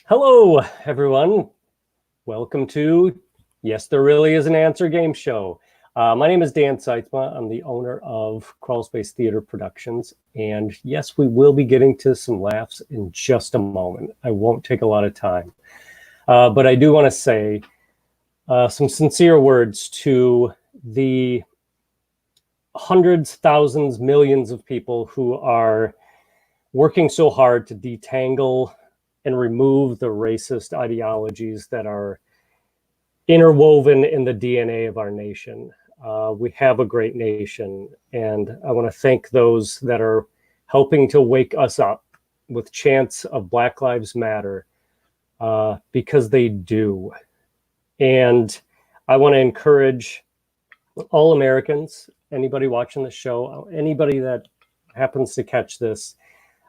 Hello, everyone. Welcome to Yes, There Really Is an Answer game show. My name is Dan Seitzma. I'm the owner of Crawl Space Theater Productions. And yes, we will be getting to some laughs in just a moment. I won't take a lot of time. But I do want to say some sincere words to the hundreds, thousands, millions of people who are working so hard to detangle and remove the racist ideologies that are interwoven in the DNA of our nation. We have a great nation, and I want to thank those that are helping to wake us up with chants of Black Lives Matter, because they do. And I want to encourage all Americans, anybody watching the show, anybody that happens to catch this,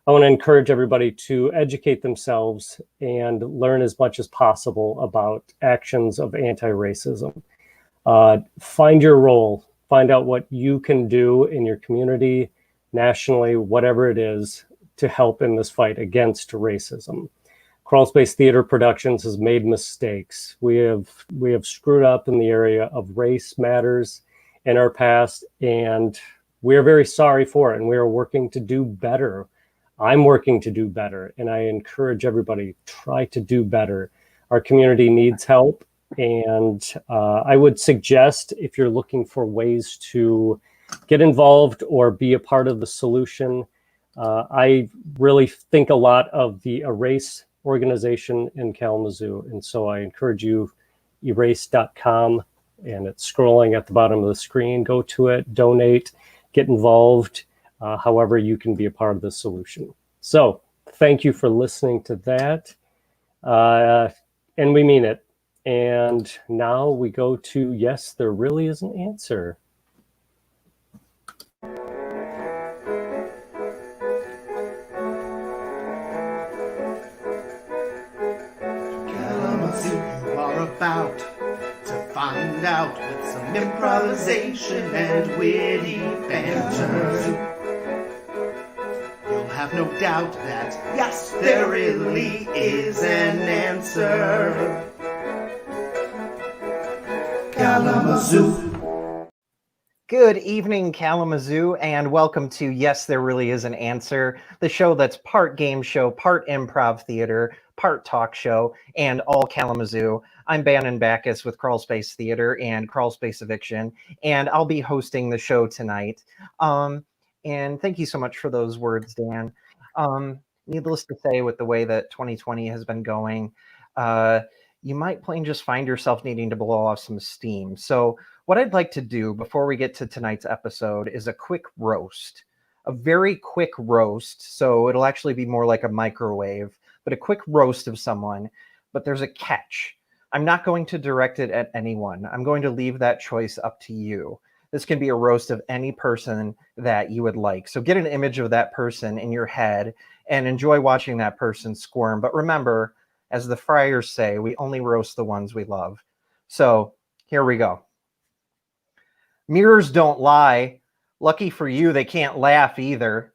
I want to encourage everybody to educate themselves and learn as much as possible about actions of anti-racism. Find your role, find out what you can do in your community, nationally, whatever it is, to help in this fight against racism. Crawl Space Theater Productions has made mistakes. We have screwed up in the area of race matters in our past, and we are very sorry for it, and we are working to do better. I'm working to do better, and I encourage everybody, try to do better. Our community needs help, and I would suggest, if you're looking for ways to get involved or be a part of the solution, I really think a lot of the Erase organization in Kalamazoo, and so I encourage you, erase.com, and it's scrolling at the bottom of the screen. Go to it, donate, get involved. However you can be a part of the solution. So thank you for listening to that. And we mean it. And now we go to Yes, There Really Is an Answer. Kalamazoo, you are about to find out with some improvisation and witty banter. You'll have no doubt that, yes, there really is an answer. Kalamazoo. Good evening, Kalamazoo, and welcome to Yes, There Really Is an Answer, the show that's part game show, part improv theater, part talk show, and all Kalamazoo. I'm Bannon Backus with Crawl Space Theater and Crawl Space Eviction, and I'll be hosting the show tonight. And thank you so much for those words, Dan. Needless to say, with the way that 2020 has been going, you might plain just find yourself needing to blow off some steam. So what I'd like to do before we get to tonight's episode is a quick roast, a very quick roast. So it'll actually be more like a microwave, but a quick roast of someone. But there's a catch. I'm not going to direct it at anyone. I'm going to leave that choice up to you. This can be a roast of any person that you would like. So get an image of that person in your head and enjoy watching that person squirm. But remember, as the Friars say, we only roast the ones we love. So here we go. Mirrors don't lie. Lucky for you, they can't laugh either.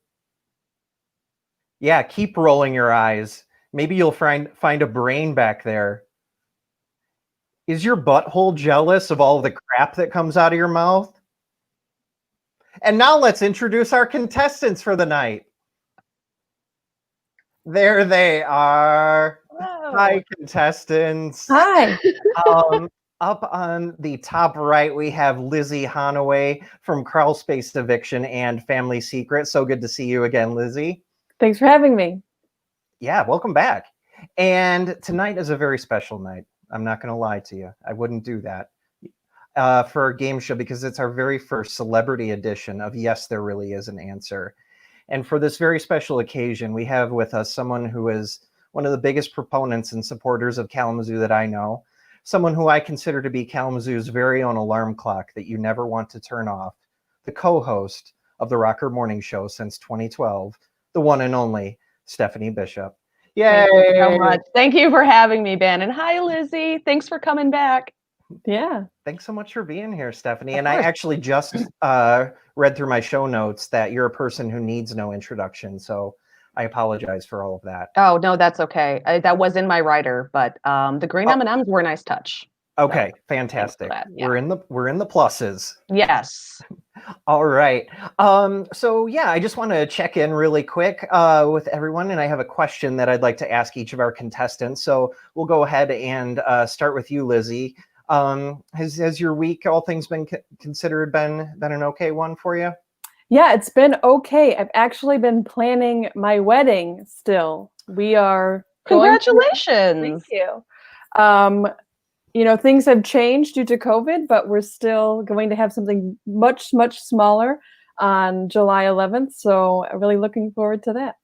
Yeah, keep rolling your eyes. Maybe you'll find a brain back there. Is your butthole jealous of all the crap that comes out of your mouth? And now let's introduce our contestants for the night. There they are. Hello. Hi, contestants. Hi. Up on the top right, we have Lizzy Hanaway from Crawl Space Eviction and Family Secret. So good to see you again, Lizzy. Thanks for having me. Yeah, welcome back. And tonight is a very special night. I'm not going to lie to you. I wouldn't do that for our game show because it's our very first celebrity edition of Yes, There Really Is an Answer. And for this very special occasion, we have with us someone who is one of the biggest proponents and supporters of Kalamazoo that I know. Someone who I consider to be Kalamazoo's very own alarm clock that you never want to turn off. The co-host of the Rocker Morning Show since 2012, the one and only Stefani Bishop. Yay! Thank you so much. Thank you for having me, Ben. And hi, Lizzy. Thanks for coming back. Yeah. Thanks so much for being here, Stefani. Of And course. I actually just read through my show notes that you're a person who needs no introduction. So I apologize for all of that. Oh, no, that's okay. That was in my writer, but the green M&Ms were a nice touch. Okay, So, fantastic. that, yeah. We're in the pluses. Yes. All right. So yeah, I just want to check in really quick with everyone, and I have a question that I'd like to ask each of our contestants. So we'll go ahead and start with you, Lizzy. Has your week, all things been considered, been an okay one for you? Yeah, it's been okay. I've actually been planning my wedding still. We are Congratulations. Thank you. Things have changed due to COVID, but we're still going to have something much, much smaller on July 11th. So I'm really looking forward to that.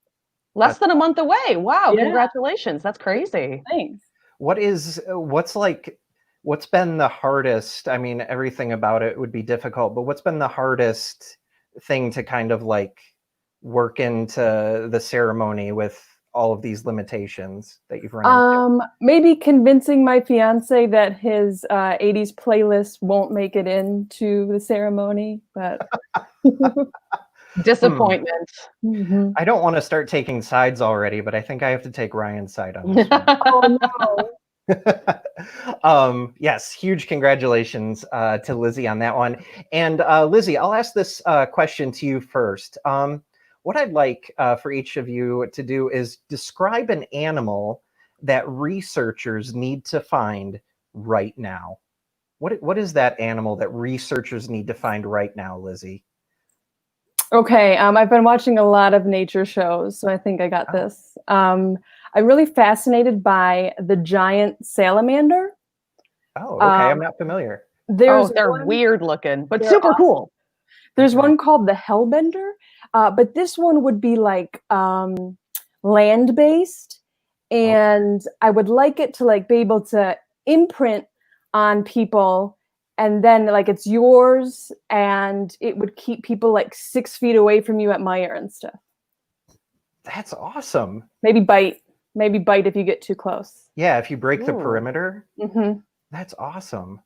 Less than a month away. Wow. Yeah. Congratulations. That's crazy. Thanks. What's been the hardest? I mean, everything about it would be difficult, but what's been the hardest thing to kind of like work into the ceremony with all of these limitations that you've run into? Maybe convincing my fiance that his 80s playlist won't make it into the ceremony, but Disappointment. Mm-hmm. I don't want to start taking sides already, but I think I have to take Ryan's side on this one. Oh no. Yes, huge congratulations to Lizzy on that one. And Lizzy, I'll ask this question to you first. What I'd like for each of you to do is describe an animal that researchers need to find right now. What is that animal that researchers need to find right now, Lizzy? Okay, I've been watching a lot of nature shows, so I think I got this. I'm really fascinated by the giant salamander. Oh, okay, I'm not familiar. They're weird looking, but they're super awesome. cool. There's one called the hellbender, but this one would be like land-based, and I would like it to like be able to imprint on people, and then like it's yours, and it would keep people like 6 feet away from you at Meijer and stuff. That's awesome. Maybe bite if you get too close. Yeah, if you break the perimeter. Mm-hmm. That's awesome.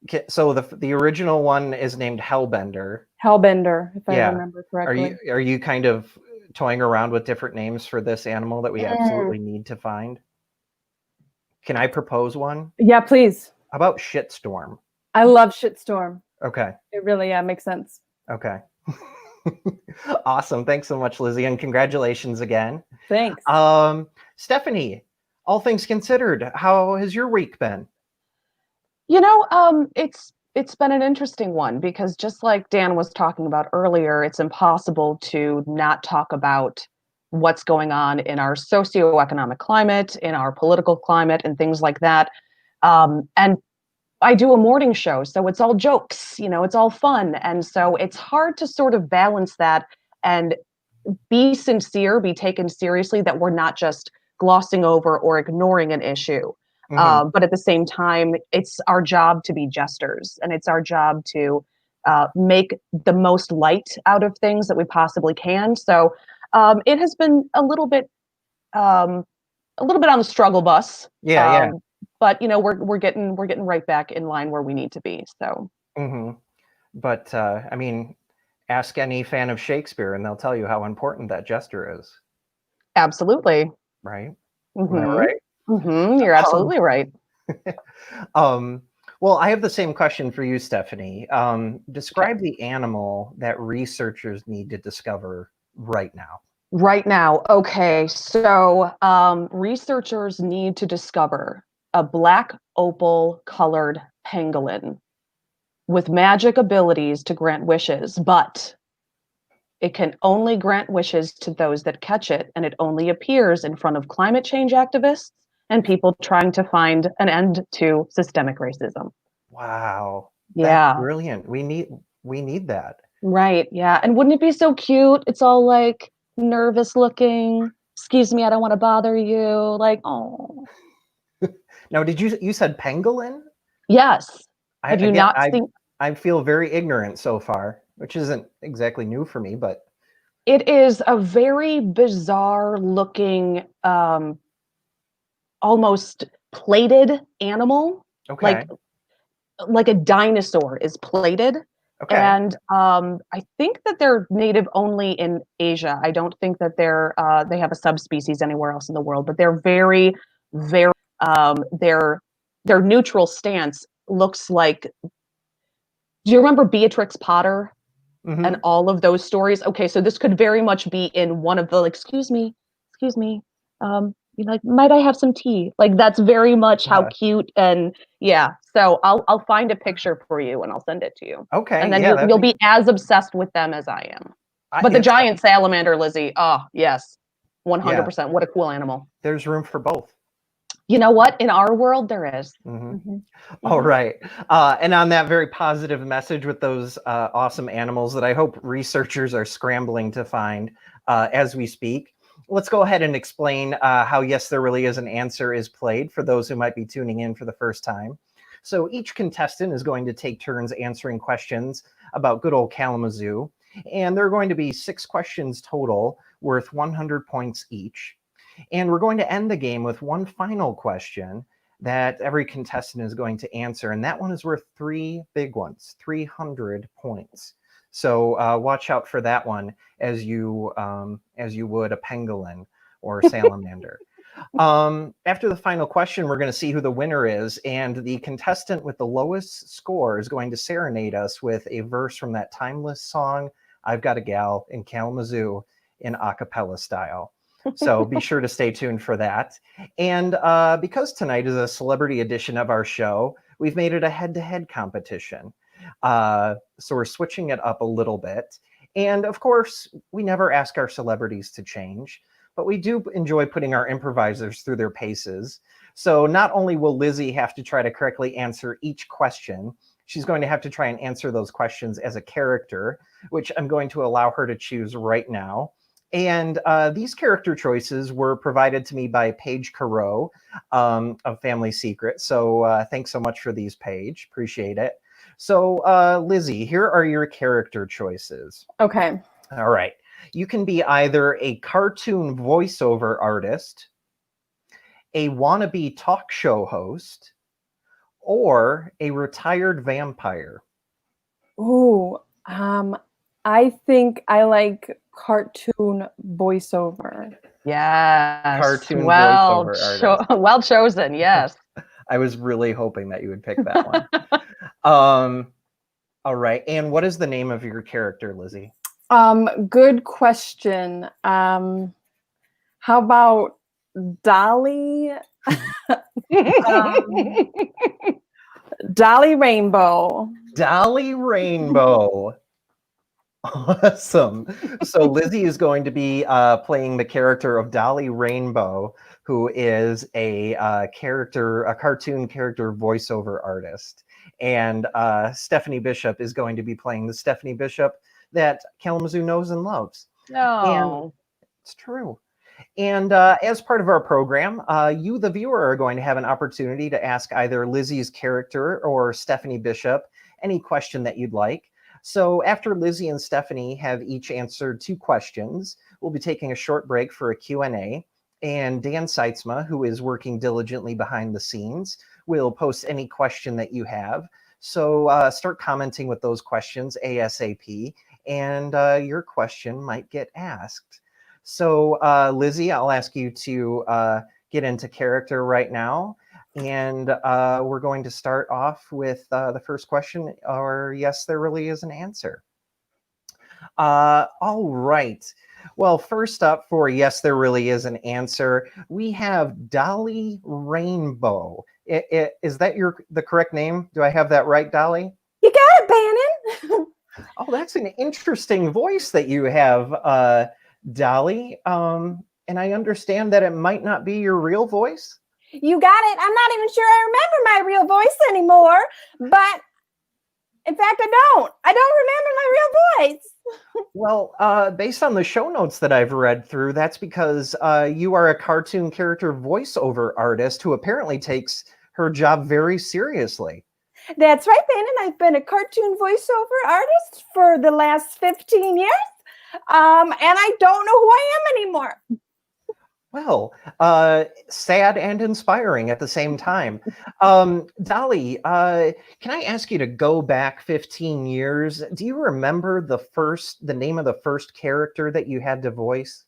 Okay, so the original one is named Hellbender. Hellbender, if I remember correctly. Are you kind of toying around with different names for this animal that we absolutely need to find? Can I propose one? Yeah, please. How about Shitstorm? I love Shitstorm. Okay. It really makes sense. Okay. Awesome. Thanks so much, Lizzy, and congratulations again. Thanks. Stephanie, all things considered, how has your week been? It's been an interesting one because just like Dan was talking about earlier, it's impossible to not talk about what's going on in our socioeconomic climate, in our political climate, and things like that. And I do a morning show, so it's all jokes, it's all fun. And so it's hard to sort of balance that and be sincere, be taken seriously, that we're not just glossing over or ignoring an issue. But at the same time, it's our job to be jesters, and it's our job to make the most light out of things that we possibly can. So it has been a little bit on the struggle bus. Yeah. But we're getting right back in line where we need to be. So. But I mean, ask any fan of Shakespeare, and they'll tell you how important that jester is. Absolutely. Right. Mm-hmm. Am I right? Mm-hmm. You're absolutely right. Well, I have the same question for you, Stephanie. Describe the animal that researchers need to discover right now. Right now. Okay. So researchers need to discover a black opal colored pangolin with magic abilities to grant wishes, but it can only grant wishes to those that catch it, and it only appears in front of climate change activists and people trying to find an end to systemic racism. Wow. Yeah. That's brilliant. We need that. Right. Yeah. And wouldn't it be so cute? It's all like nervous looking. Excuse me, I don't want to bother you. Like, oh. Now, you said pangolin? Yes. Have you not seen? I feel very ignorant so far, which isn't exactly new for me, but it is a very bizarre looking, almost plated animal. okay. Like a dinosaur is plated. Okay. And I think that they're native only in Asia. I don't think that they have a subspecies anywhere else in the world. But they're very, very their neutral stance looks like. Do you remember Beatrix Potter Mhm. and all of those stories? Okay, so this could very much be in one of the like, excuse me, like, might I have some tea? Like that's very much how cute and yeah. So I'll find a picture for you and I'll send it to you. Okay. And then yeah, you'll be as obsessed with them as I am. But the it's- giant salamander, Lizzy, oh yes, 100%. Yeah. What a cool animal. There's room for both. You know what? In our world, there is. All right. And on that very positive message with those awesome animals that I hope researchers are scrambling to find as we speak, let's go ahead and explain how Yes, There Really Is an Answer is played for those who might be tuning in for the first time. So each contestant is going to take turns answering questions about good old Kalamazoo. And there are going to be 6 questions total worth 100 points each. And we're going to end the game with one final question that every contestant is going to answer. And that one is worth 3 big ones, 300 points. So watch out for that one as you would a pangolin or a salamander. After the final question, we're going to see who the winner is. And the contestant with the lowest score is going to serenade us with a verse from that timeless song, I've Got a Gal in Kalamazoo, in a cappella style. So be sure to stay tuned for that. And because tonight is a celebrity edition of our show, we've made it a head-to-head competition. So we're switching it up a little bit. And of course, we never ask our celebrities to change, but we do enjoy putting our improvisers through their paces. So not only will Lizzy have to try to correctly answer each question, she's going to have to try and answer those questions as a character, which I'm going to allow her to choose right now. And these character choices were provided to me by Paige Carreau of Family Secret. So thanks so much for these, Paige. Appreciate it. So Lizzy, here are your character choices. Okay. All right. You can be either a cartoon voiceover artist, a wannabe talk show host, or a retired vampire. Ooh, I think I like cartoon voiceover. Yes. Cartoon voiceover artist. Well chosen. Yes. I was really hoping that you would pick that one. All right. And what is the name of your character, Lizzy? Good question. How about Dolly? Dolly Rainbow. Dolly Rainbow. Awesome. So Lizzy is going to be playing the character of Dolly Rainbow, who is a cartoon character voiceover artist. And Stefani Bishop is going to be playing the Stefani Bishop that Kalamazoo knows and loves. No. And it's true. And as part of our program, you, the viewer, are going to have an opportunity to ask either Lizzy's character or Stefani Bishop any question that you'd like. So after Lizzy and Stefani have each answered 2 questions, we'll be taking a short break for a Q&A. And Dan Seitzma, who is working diligently behind the scenes, will post any question that you have. So start commenting with those questions ASAP, and your question might get asked. So Lizzy, I'll ask you to get into character right now. And we're going to start off with the first question, or Yes, There Really Is an Answer. All right. Well, first up for Yes, There Really Is an Answer, we have Dolly Rainbow. Is that the correct name? Do I have that right, Dolly? You got it, Bannon. Oh, that's an interesting voice that you have, Dolly. And I understand that it might not be your real voice. You got it. I'm not even sure I remember my real voice anymore, but in fact, I don't remember my real voice. Well, based on the show notes that I've read through, that's because you are a cartoon character voiceover artist who apparently takes her job very seriously. That's right, Bannon. I've been a cartoon voiceover artist for the last 15 years, and I don't know who I am anymore. Well, sad and inspiring at the same time. Dolly, can I ask you to go back 15 years? Do you remember the name of the first character that you had to voice?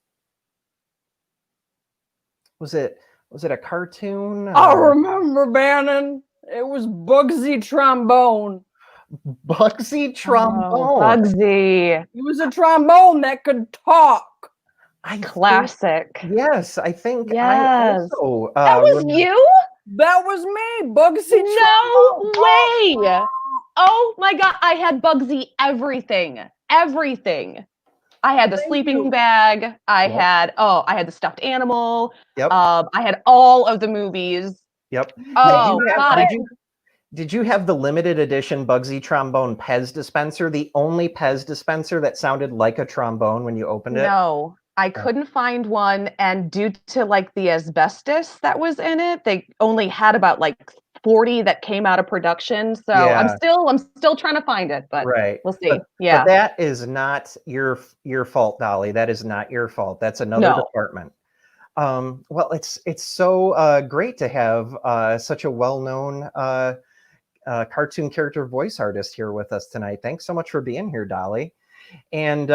Was it a cartoon? I remember, Bannon. It was Bugsy Trombone. Bugsy Trombone. Oh, Bugsy. He was a trombone that could talk. Classic. Yes, I think I Yes. also That was remember. you? That was me, Bugsy No Trombone. way. Oh my God. I had Bugsy everything. Everything. I had the sleeping bag. I had the stuffed animal. Yep. I had all of the movies. Yep. Oh, God. Did you have the limited edition Bugsy Trombone Pez dispenser, the only Pez dispenser that sounded like a trombone when you opened it? No, I couldn't find one, and due to like the asbestos that was in it, they only had about like 40 that came out of production. So I'm still trying to find it, but right. we'll see. But that is not your fault, Dolly. That is not your fault. That's another department. Well, it's so great to have such a well-known cartoon character voice artist here with us tonight. Thanks so much for being here, Dolly. And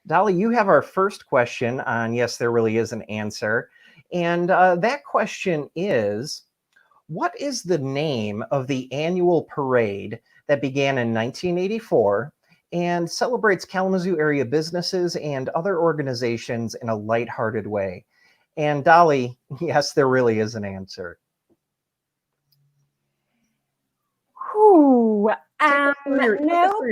Dolly, you have our first question on Yes, There Really Is an Answer. And that question is, what is the name of the annual parade that began in 1984 and celebrates Kalamazoo area businesses and other organizations in a lighthearted way? And Dolly, yes, there really is an answer. No,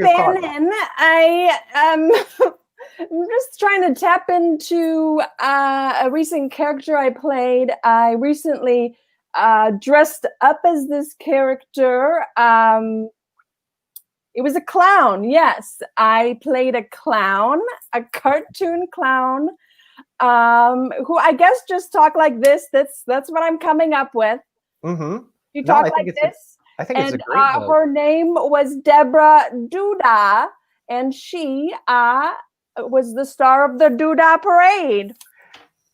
Bannon. I'm just trying to tap into a recent character I played. I recently dressed up as this character. It was a clown. Yes, I played a clown, a cartoon clown, who I guess just talk like this. That's what I'm coming up with. Mm-hmm. You talk like this. I think it's a great voice. Her name was Deborah Duda, and she was the star of the Duda Parade.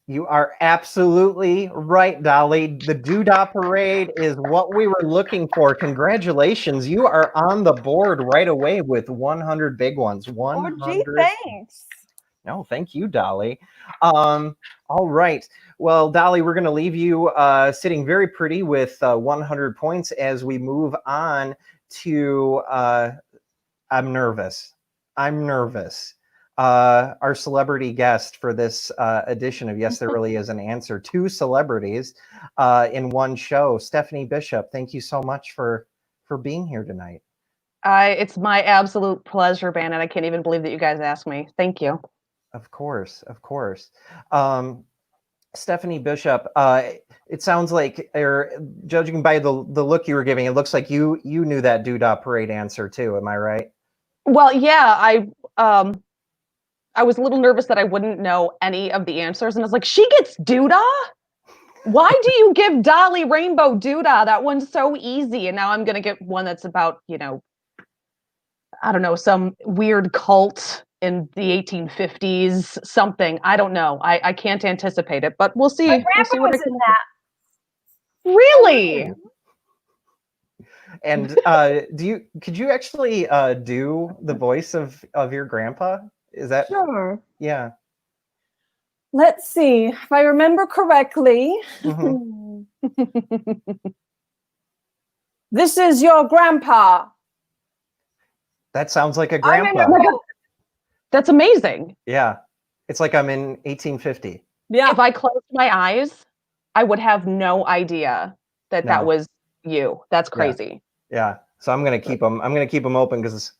You are absolutely right, Dolly. The Doodah Parade is what we were looking for. Congratulations. You are on the board right away with 100 big ones. 100. Oh, gee, thanks. No, thank you, Dolly. All right. Well, Dolly, we're going to leave you sitting very pretty with 100 points as we move on to I'm nervous. Our celebrity guest for this edition of Yes, There Really Is an Answer. 2 celebrities in one show. Stefani Bishop, thank you so much for being here tonight. It's my absolute pleasure, Bannon. I can't even believe that you guys asked me. Thank you. Of course. Stefani Bishop, it sounds like, judging by the look you were giving, it looks like you knew that Doodah Parade answer too. Am I right? Well, yeah, I was a little nervous that I wouldn't know any of the answers, and I was like, she gets Doodah? Why do you give Dolly Rainbow Doodah? That one's so easy. And now I'm gonna get one that's about, I don't know, some weird cult in the 1850s, something. I don't know. I can't anticipate it, but we'll see. My grandpa was in that. Really? And could you actually do the voice of your grandpa? Is that sure? Yeah. Let's see if I remember correctly. Mm-hmm. This is your grandpa. That sounds like a grandpa. That's amazing. Yeah. It's like I'm in 1850. Yeah. If I closed my eyes, I would have no idea that was you. That's crazy. Yeah. So I'm gonna keep them. I'm gonna keep them open because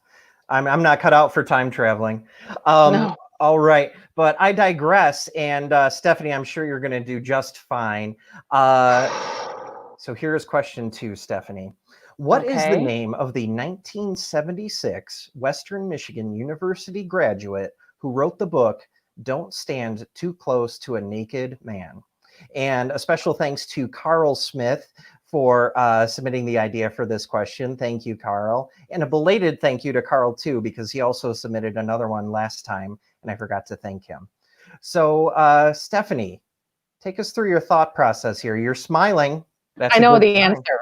I'm not cut out for time traveling. No. All right, but I digress. And Stefani, I'm sure you're gonna do just fine. So here's question 2, Stefani. What is the name of the 1976 Western Michigan University graduate who wrote the book Don't Stand Too Close to a Naked Man? And a special thanks to Carl Smith for submitting the idea for this question. Thank you, Carl. And a belated thank you to Carl, too, because he also submitted another one last time, and I forgot to thank him. So, Stefani, Take us through your thought process here. You're smiling. That's I a know good the sign. answer.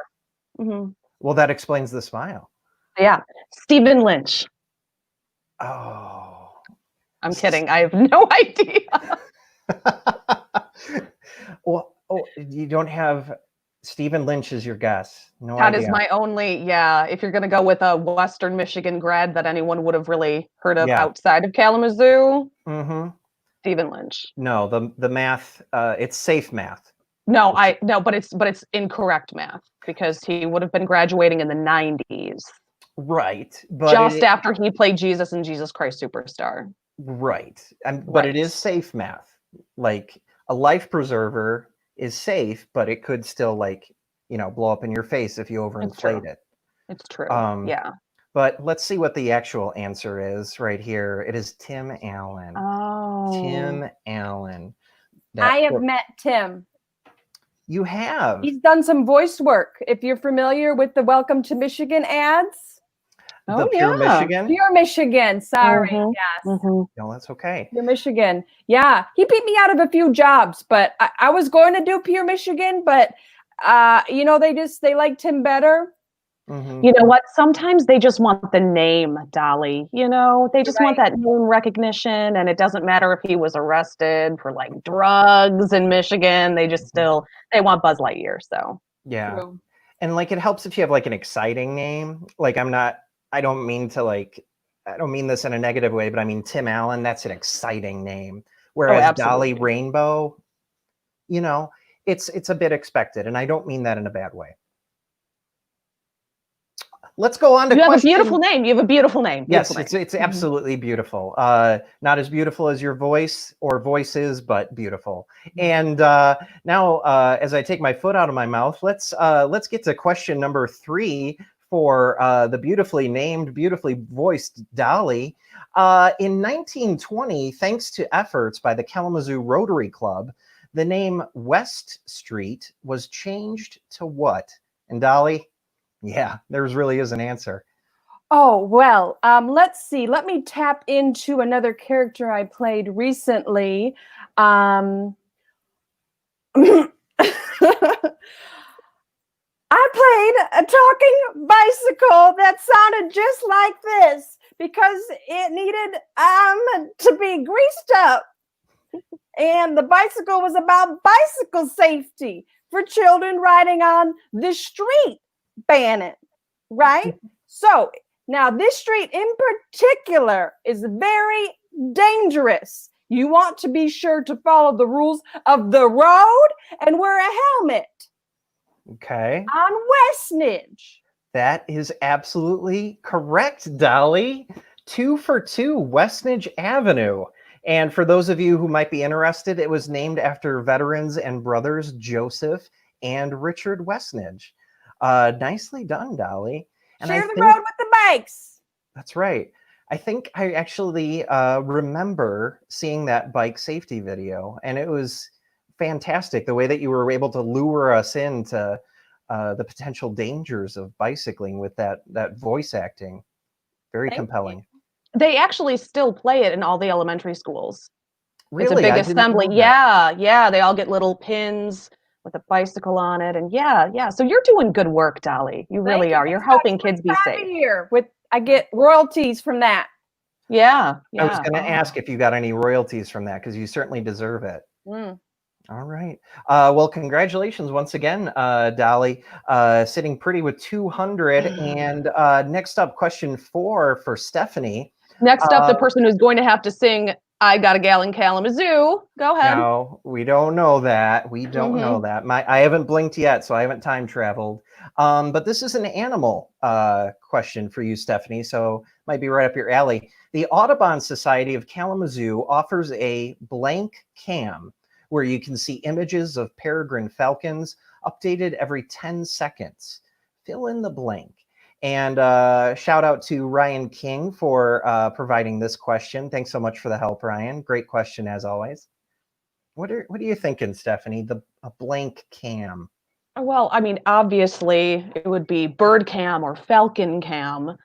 Mhm. Well, that explains the smile. Yeah, Stephen Lynch. Oh. I'm kidding. I have no idea. Well, oh, you don't have Stephen Lynch as your guess. No That idea. is my only, yeah, if you're going to go with a Western Michigan grad that anyone would have really heard of Yeah. outside of Kalamazoo, Mm-hmm. Stephen Lynch. No, the math, it's safe math. No, but it's incorrect math because he would have been graduating in the 90s, Right. But just after he played Jesus in Jesus Christ Superstar. right. But it Right. is safe math. Like a life preserver is safe, but it could still like, blow up in your face if you overinflate it. It's true. Um, Yeah. But let's see what the actual answer is right here. It is Tim Allen. Oh. Tim Allen. I have met Tim. You have. He's done some voice work. If you're familiar with the Welcome to Michigan ads. The Pure Michigan? Pure Michigan. Sorry. Mhm. Yes. No, that's okay. Pure Michigan. Yeah. He beat me out of a few jobs, but I was going to do Pure Michigan, but they liked him better. Mm-hmm. You know what? Sometimes they just want the name, Dolly. They just want that name recognition, and it doesn't matter if he was arrested for like drugs in Michigan. They just they want Buzz Lightyear. So yeah, True. And like it helps if you have like an exciting name. Like I don't mean this in a negative way, but I mean Tim Allen. That's an exciting name. Whereas Dolly Rainbow, it's a bit expected, and I don't mean that in a bad way. Let's go on to You have a beautiful name. You have a beautiful name. Yes, it's absolutely beautiful. Not as beautiful as your voice or voices, but beautiful. And now, as I take my foot out of my mouth, let's get to question number 3 for the beautifully named, beautifully voiced Dolly. In 1920, thanks to efforts by the Kalamazoo Rotary Club, the name West Street was changed to what? And Dolly, yeah, there really is an answer. Oh, well, let's see. Let me tap into another character I played recently. I played a talking bicycle that sounded just like this because it needed to be greased up. And the bicycle was about bicycle safety for children riding on the street, Bannon, right? So now this street in particular is very dangerous. You want to be sure to follow the rules of the road and wear a helmet. Okay. On Westnedge. That is absolutely correct, Dolly. 2 for 2, Westnedge Avenue. And for those of you who might be interested, it was named after veterans and brothers Joseph and Richard Westnedge. Nicely done, Dolly. And Share the road with the bikes. That's right. I think I actually remember seeing that bike safety video, and it was fantastic. The way that you were able to lure us into the potential dangers of bicycling with that voice acting. Very compelling. They actually still play it in all the elementary schools. Really? It's a big assembly. Yeah. They all get little pins with a bicycle on it. And yeah. So you're doing good work, Dolly. You really are. You're helping kids be safe. I get royalties from that. Yeah. I was going to ask if you got any royalties from that, because you certainly deserve it. All right. Well, congratulations once again, Dolly, sitting pretty with 200. And next up, question 4 for Stephanie. Next up, the person who's going to have to sing I Got a Gal in Kalamazoo. Go ahead. No, we don't know that. We don't know that. I haven't blinked yet, so I haven't time traveled. But this is an animal question for you, Stephanie, so might be right up your alley. The Audubon Society of Kalamazoo offers a blank cam where you can see images of peregrine falcons updated every 10 seconds. Fill in the blank. And shout out to Ryan King for providing this question. Thanks so much for the help, Ryan. Great question as always. What are you thinking, Stephanie? A blank cam. Well, I mean, obviously it would be bird cam or falcon cam,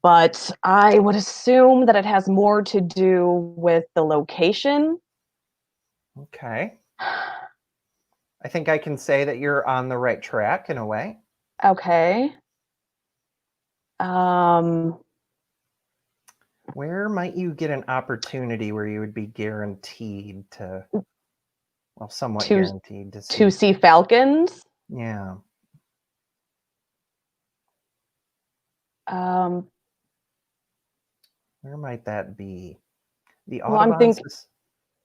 but I would assume that it has more to do with the location. Okay. I think I can say that you're on the right track in a way. Okay. Where might you get an opportunity where you would be guaranteed to, well, somewhat guaranteed to To see falcons. Yeah. Where might that be? The Well, I'm Audubon, thinking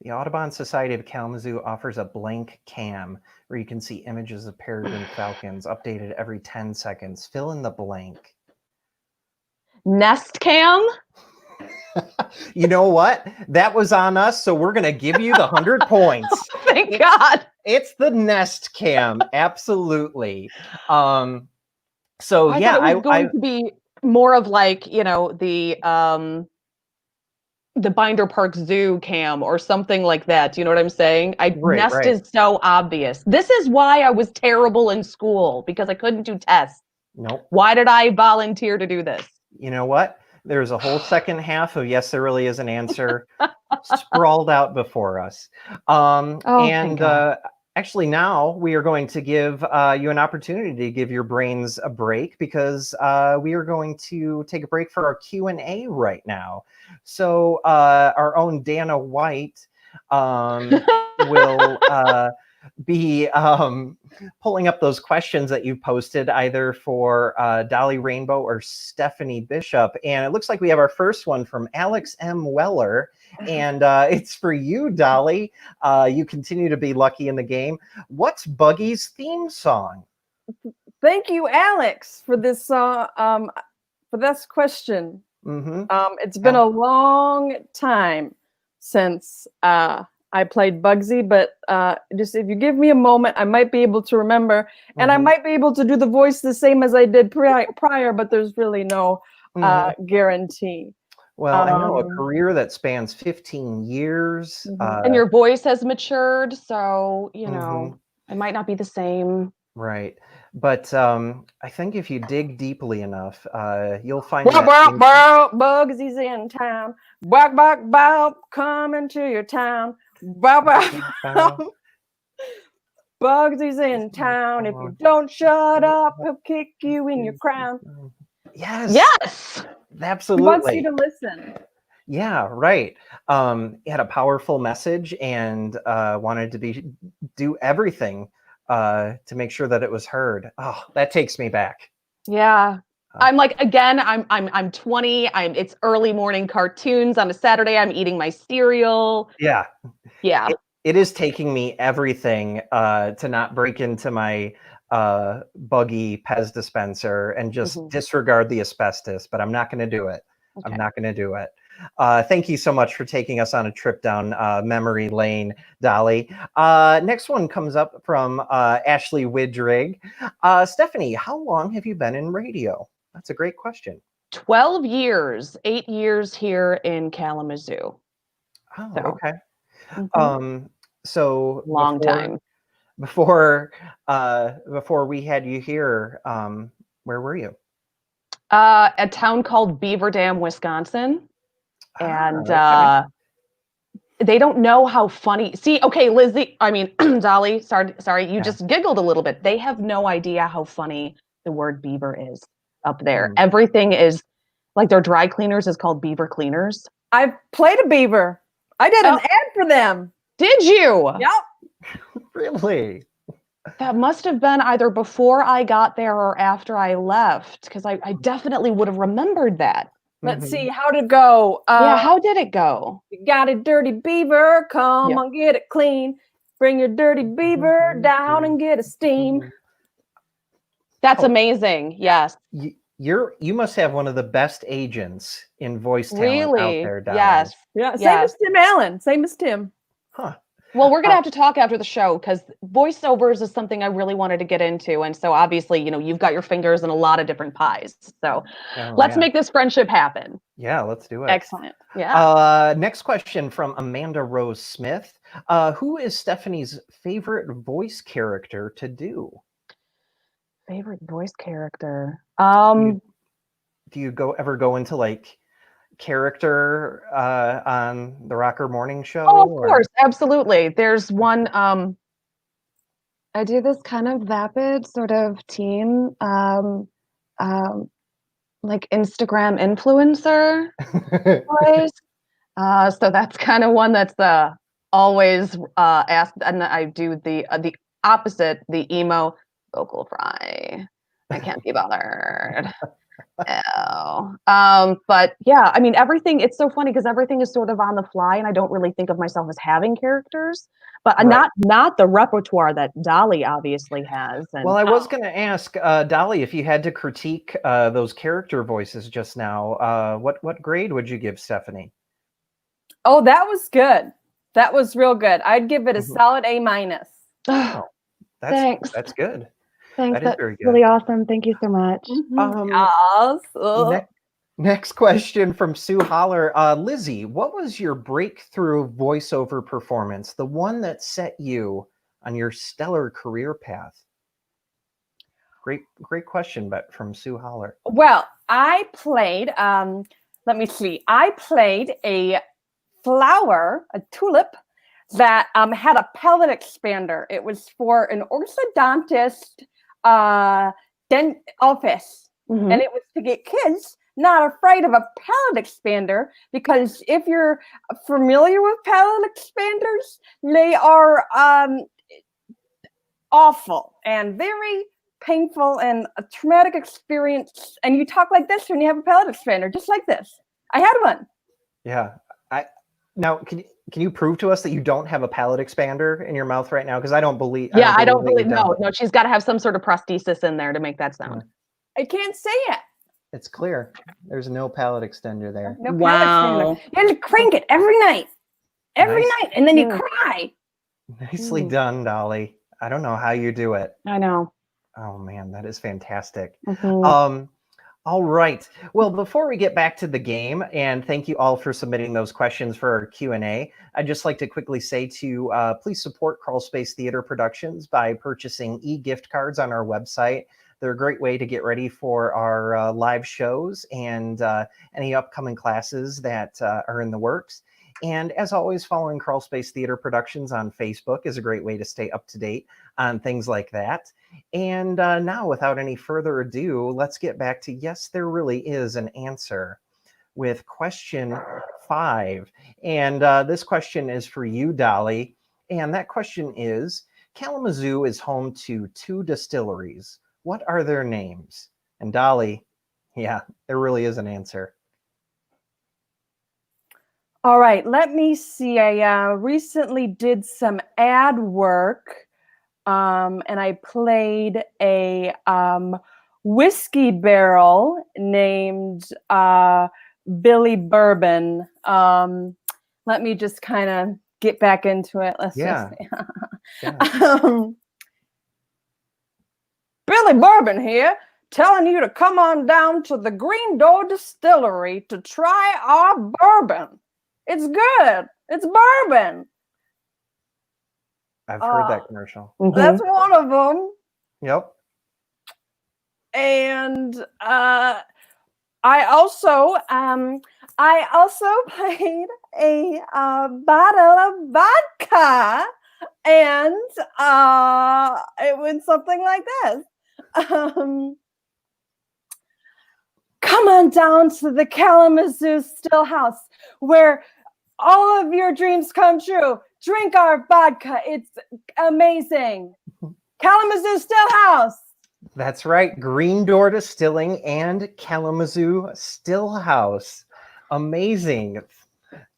the Audubon Society of Kalamazoo offers a blank cam where you can see images of peregrine falcons updated every 10 seconds. Fill in the blank. Nest Cam. You know what? That was on us, so we're going to give you the 100 points. Thank God. It's the Nest Cam, absolutely. So I yeah, thought it was going to be more of like, the Binder Park Zoo cam or something like that. Do you know what I'm saying? Nest is so obvious. This is why I was terrible in school, because I couldn't do tests. Nope. Why did I volunteer to do this? You know what? There's a whole second half of Yes, There Really Is an Answer sprawled out before us. Actually, now we are going to give you an opportunity to give your brains a break, because we are going to take a break for our Q&A right now. So our own Dana White will be pulling up those questions that you posted, either for Dolly Rainbow or Stefani Bishop. And it looks like we have our first one from Alex M. Weller. And it's for you, Dolly. You continue to be lucky in the game. What's Buggy's theme song? Thank you, Alex, for this question. Mm-hmm. It's been a long time since I played Bugsy, but just if you give me a moment, I might be able to remember, and I might be able to do the voice the same as I did prior, but there's really no guarantee. Well, I know a career that spans 15 years. And your voice has matured, so, it might not be the same. Right. But I think if you dig deeply enough, you'll find Bugsy's in town. Bark, bark, bark, coming to your town. Bark, bark, Bugsy's in town. If you don't shut up, he'll kick you in your crown. Yes. Yes. Absolutely. He wants you to listen. Yeah, right. He had a powerful message and wanted to do everything to make sure that it was heard. Oh, that takes me back. Yeah. I'm like, again, I'm 20. It's early morning cartoons on a Saturday. I'm eating my cereal. Yeah. Yeah. It is taking me everything to not break into my buggy Pez dispenser and just disregard the asbestos, but I'm not going to do it. Okay. I'm not going to do it. Thank you so much for taking us on a trip down memory lane, Dolly. Next one comes up from Ashley Widrig. Stefani, how long have you been in radio? That's a great question. 12 years, 8 years here in Kalamazoo. Oh, okay. So long time. Before we had you here, where were you? A town called Beaver Dam, Wisconsin. And they don't know how funny. See, okay, Lizzy, Dolly, sorry, you just giggled a little bit. They have no idea how funny the word beaver is up there. Everything is like their dry cleaners is called Beaver Cleaners. I've played a beaver. I did an ad for them. Did you? Yep. Really? That must have been either before I got there or after I left, because I definitely would have remembered that. Let's see, how'd it go? Yeah, how did it go? You got a dirty beaver, come on, get it clean. Bring your dirty beaver down and get a steam. That's amazing. Yes. You must have one of the best agents in voice talent out there, Dolly. Yes. Yeah, same as Tim Allen. Same as Tim. Huh. Well, we're going to have to talk after the show, because voiceovers is something I really wanted to get into. And so obviously, you've got your fingers in a lot of different pies. So let's make this friendship happen. Yeah, let's do it. Excellent. Yeah. Next question from Amanda Rose Smith. Who is Stefani's favorite voice character to do? Favorite voice character? Do you ever go into like character on the Rocker Morning Show? Oh, of course, absolutely. There's one I do this kind of vapid sort of teen, like Instagram influencer voice. So that's kind of one that's always asked, and I do the opposite, the emo vocal fry. I can't be bothered. Oh, but yeah, I mean, everything, it's so funny because everything is sort of on the fly and I don't really think of myself as having characters, but Right. not the repertoire that Dolly obviously has. And Well, I was going to ask Dolly, if you had to critique those character voices just now, what grade would you give Stephanie? Oh, that was good. That was real good. I'd give it a Mhm. solid A-. Oh, Thanks. that's good. Thanks. That is That's very good. really awesome. Thank you so much. Yes. Next question from Sue Holler. Lizzy, what was your breakthrough voiceover performance? The one that set you on your stellar career path? Great question, but from Sue Holler. Well, I played, let me see. I played a flower, a tulip, that had a palate expander. It was for an orthodontist office. Mhm. And it was to get kids not afraid of a palate expander, because if you're familiar with palate expanders, they are awful and very painful and a traumatic experience. And you talk like this when you have a palate expander, just like this. I had one. Yeah. Now, can you prove to us that you don't have a palate expander in your mouth right now? Because I don't believe. Yeah, I don't that you believe. don't. No, she's got to have some sort of prosthesis in there to make that sound. I can't say it. It's clear. There's no palate extender there. No Wow. palate expander. You have to crank it every night. Every night. And then you cry. Nicely done, Dolly. I don't know how you do it. I know. Oh man, that is fantastic. Mhm. All right. Well, before we get back to the game, and thank you all for submitting those questions for our Q&A, I'd just like to quickly say to please support Crawl Space Theater Productions by purchasing e-gift cards on our website. They're a great way to get ready for our live shows and any upcoming classes that are in the works. And as always, following Crawl Space Theater Productions on Facebook is a great way to stay up to date on things like that. And now, without any further ado, let's get back to Yes, There Really Is an Answer with question 5. And this question is for you, Dolly. And that question is, Kalamazoo is home to 2 distilleries. What are their names? And Dolly, yeah, there really is an answer. All right, let me see. I recently did some ad work, and I played a whiskey barrel named Billy Bourbon. Let me just kind of get back into it. Let's just see. Yeah. Billy Bourbon here, telling you to come on down to the Green Door Distillery to try our bourbon. It's good. It's bourbon. I've heard that commercial. That's one of them. Yep. And I also played a bottle of vodka, and it went something like this. Come on down to the Kalamazoo Still House, where all of your dreams come true. Drink our vodka. It's amazing. Kalamazoo Still House. That's right. Green Door Distilling and Kalamazoo Still House. Amazing.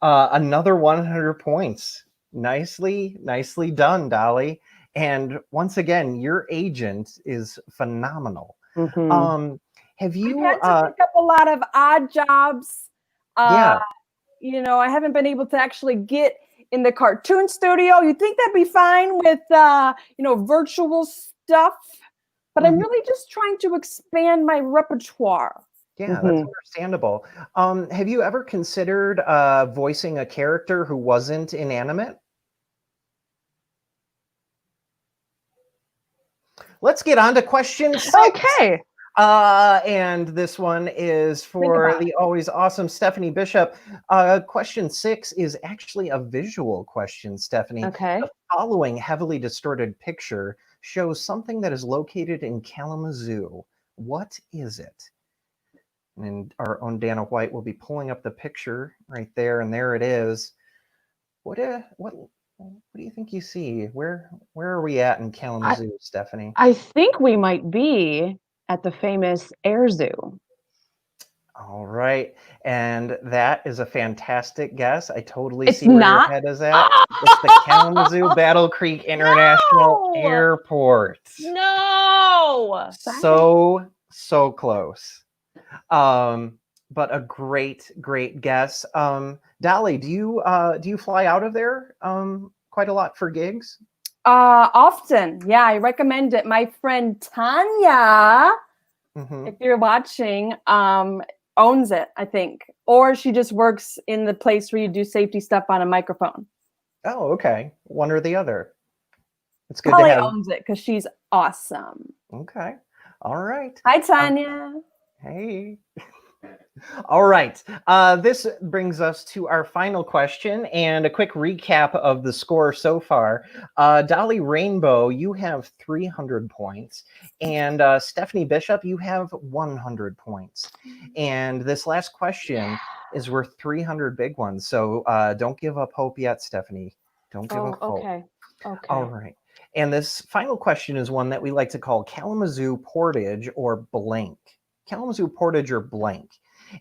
Another 100 points. Nicely done, Dolly. And once again, your agent is phenomenal. Have you I've had to pick up a lot of odd jobs. Yeah. You know, I haven't been able to actually get in the cartoon studio. You'd think that'd be fine with virtual stuff, but I'm really just trying to expand my repertoire. Yeah, that's understandable. Have you ever considered voicing a character who wasn't inanimate? Let's get on to question 6. Okay. And this one is for the always awesome Stefani Bishop. Question 6 is actually a visual question, Stephanie. Okay. The following heavily distorted picture shows something that is located in Kalamazoo. What is it? And our own Dana White will be pulling up the picture right there, and there it is. What do you think you see? Where are we at in Kalamazoo, Stephanie? I think we might be at the famous Air Zoo. All right, and that is a fantastic guess. I totally It's see where your not? head is at. It's the Kalamazoo Battle Creek International No! Airport. No! So close. But a great guess. Dolly, do you fly out of there quite a lot for gigs? Often. Yeah, I recommend it. My friend Tanya, if you're watching, owns it, I think. Or she just works in the place where you do safety stuff on a microphone. Oh, okay. One or the other. It's good Holly to have. owns it because she's awesome. Okay. All right. Hi, Tanya. Hey. All right. This brings us to our final question and a quick recap of the score so far. Dolly Rainbow, you have 300 points. And Stefani Bishop, you have 100 points. And this last question is worth 300 big ones. So don't give up hope yet, Stephanie. Don't give up hope. Okay. All right. And this final question is one that we like to call Kalamazoo Portage or blank. Kalamazoo Portage or blank.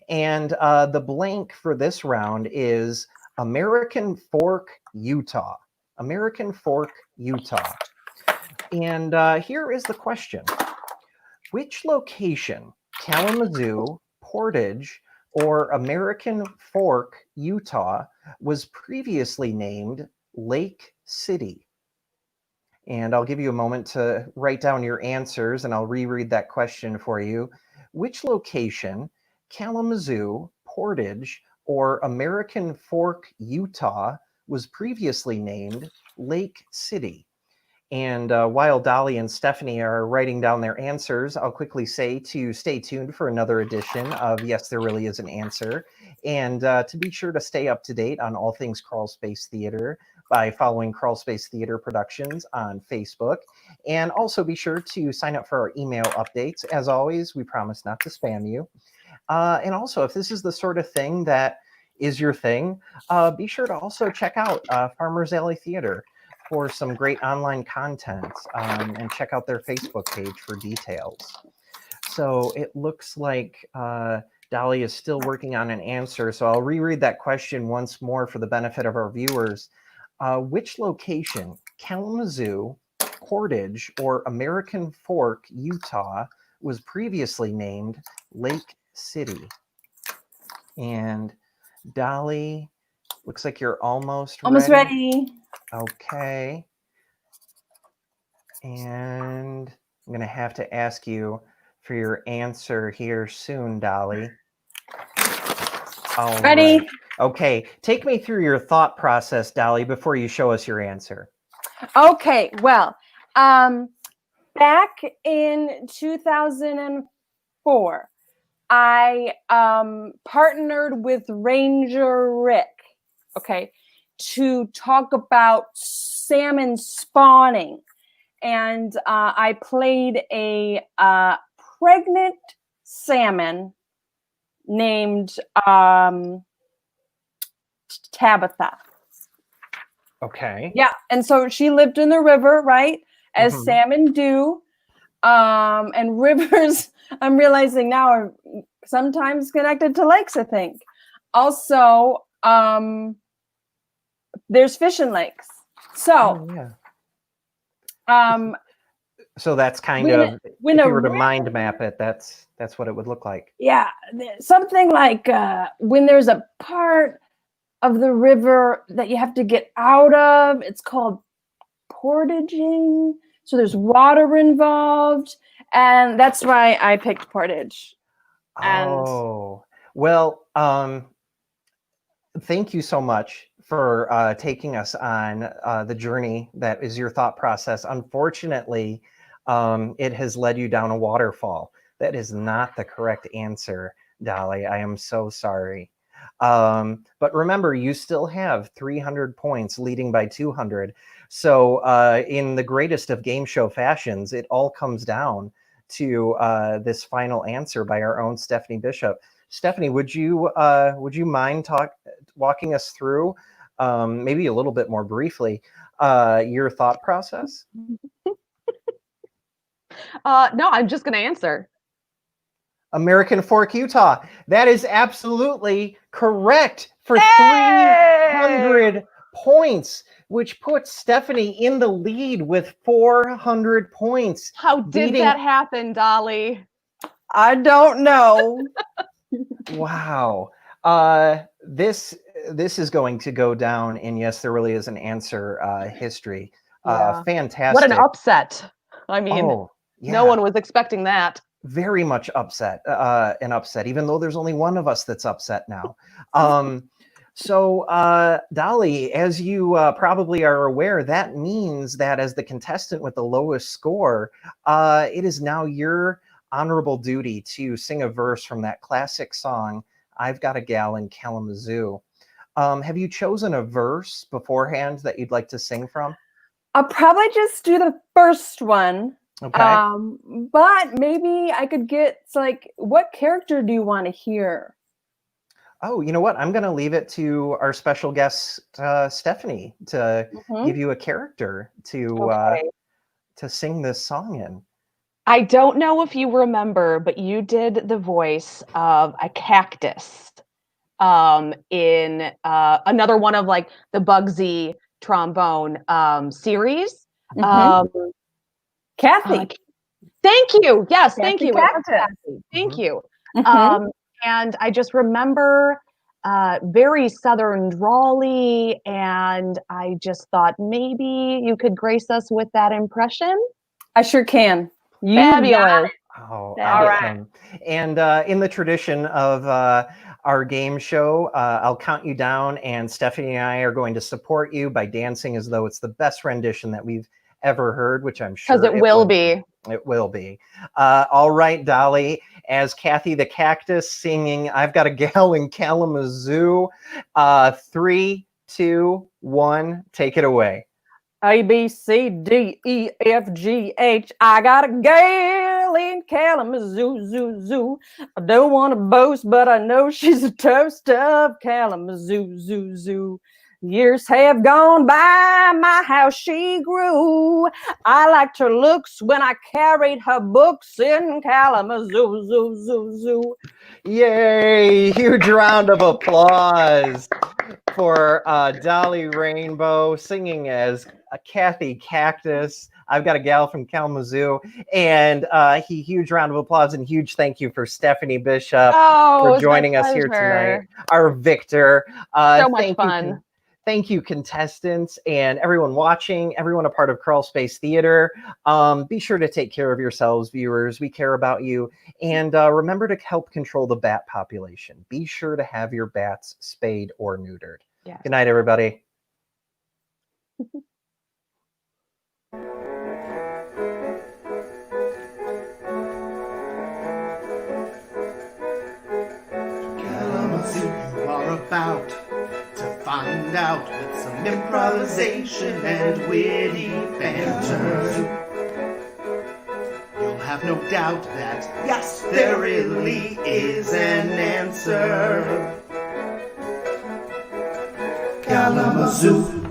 And the blank for this round is American Fork, Utah. American Fork, Utah. And here is the question. Which location, Kalamazoo, Portage, or American Fork, Utah, was previously named Lake City? And I'll give you a moment to write down your answers, and I'll reread that question for you. Which location, Kalamazoo, Portage, or American Fork, Utah, was previously named Lake City? And while Dolly and Stephanie are writing down their answers, I'll quickly say to stay tuned for another edition of Yes, There Really Is an Answer, and to be sure to stay up to date on all things Crawl Space Theater by following Crawl Space Theater Productions on Facebook. And also be sure to sign up for our email updates. As always, we promise not to spam you. And also, if this is the sort of thing that is your thing, be sure to also check out Farmers Alley Theater for some great online content, and check out their Facebook page for details. So it looks like Dolly is still working on an answer. So I'll reread that question once more for the benefit of our viewers. Which location, Kalamazoo, Portage, or American Fork, Utah, was previously named Lake City? And Dolly, looks like you're almost ready. Okay. And I'm going to have to ask you for your answer here soon, Dolly. All Ready? Right. Okay. Take me through your thought process, Dolly, before you show us your answer. Okay. Well, back in 2004, I partnered with Ranger Rick, okay, to talk about salmon spawning. And I played a pregnant salmon named Tabitha. Okay. Yeah, and so she lived in the river, right, as salmon do. And rivers, I'm realizing now, are sometimes connected to lakes, I think. Also, there's fishing lakes. So, so that's kind of, if you were to mind map it, that's what it would look like. Yeah, something like when there's a part of the river that you have to get out of, it's called portaging. So there's water involved, and that's why I picked Portage. Oh, well, thank you so much for taking us on the journey that is your thought process. Unfortunately, it has led you down a waterfall. That is not the correct answer, Dolly. I am so sorry. But remember, you still have 300 points, leading by 200. So in the greatest of game show fashions, it all comes down to this final answer by our own Stefani Bishop. Stefani, would you mind walking us through, maybe a little bit more briefly, your thought process? No, I'm just going to answer. American Fork, Utah. That is absolutely correct for Hey! 300 points, which puts Stefani in the lead with 400 points. How did that happen, Dolly? I don't know. Wow. This is going to go down in Yes, There Really Is an Answer history. Yeah. Fantastic. What an upset. I mean, no one was expecting that. Very much upset, an upset, even though there's only one of us that's upset now. So, Dolly, as you probably are aware, that means that as the contestant with the lowest score, it is now your honorable duty to sing a verse from that classic song, I've Got a Gal in Kalamazoo. Have you chosen a verse beforehand that you'd like to sing from? I'll probably just do the first one. Okay. But maybe I could get like, what character do you want to hear? Oh, you know what? I'm going to leave it to our special guest, Stefani, to give you a character to sing this song in. I don't know if you remember, but you did the voice of a cactus in another one of like the Bugsy trombone series. Kathy. Thank you. Yes, thank you. Kathy. Thank you. And I just remember very Southern drawly, and I just thought maybe you could grace us with that impression. I sure can. Fabulous. Oh, all right. And in the tradition of our game show, I'll count you down, and Stefani and I are going to support you by dancing as though it's the best rendition that we've ever heard, which I'm sure because it will be. It will be. All right, Dolly, as Kathy the Cactus singing I've Got a Gal in Kalamazoo. 3, 2, 1, take it away. A, B, C, D, E, F, G, H. I got a gal in Kalamazoo, zoo, zoo. I don't want to boast, but I know she's a toast of Kalamazoo, zoo, zoo. Years have gone by, my house she grew. I liked her looks when I carried her books in Kalamazoo, zoo, zoo, zoo. Yay! Huge round of applause for Dolly Rainbow singing as Kathy Cactus. I've Got a Gal from Kalamazoo. And huge round of applause and huge thank you for Stefani Bishop for joining us here tonight. Our victor. So much fun. Thank you, contestants, and everyone watching, everyone a part of Crawl Space Theater. Be sure to take care of yourselves, viewers. We care about you. And remember to help control the bat population. Be sure to have your bats spayed or neutered. Yes. Good night, everybody. Kalamazoo, you are about to find out with some improvisation and witty banter. You'll have no doubt that, yes, there really is an answer. Kalamazoo.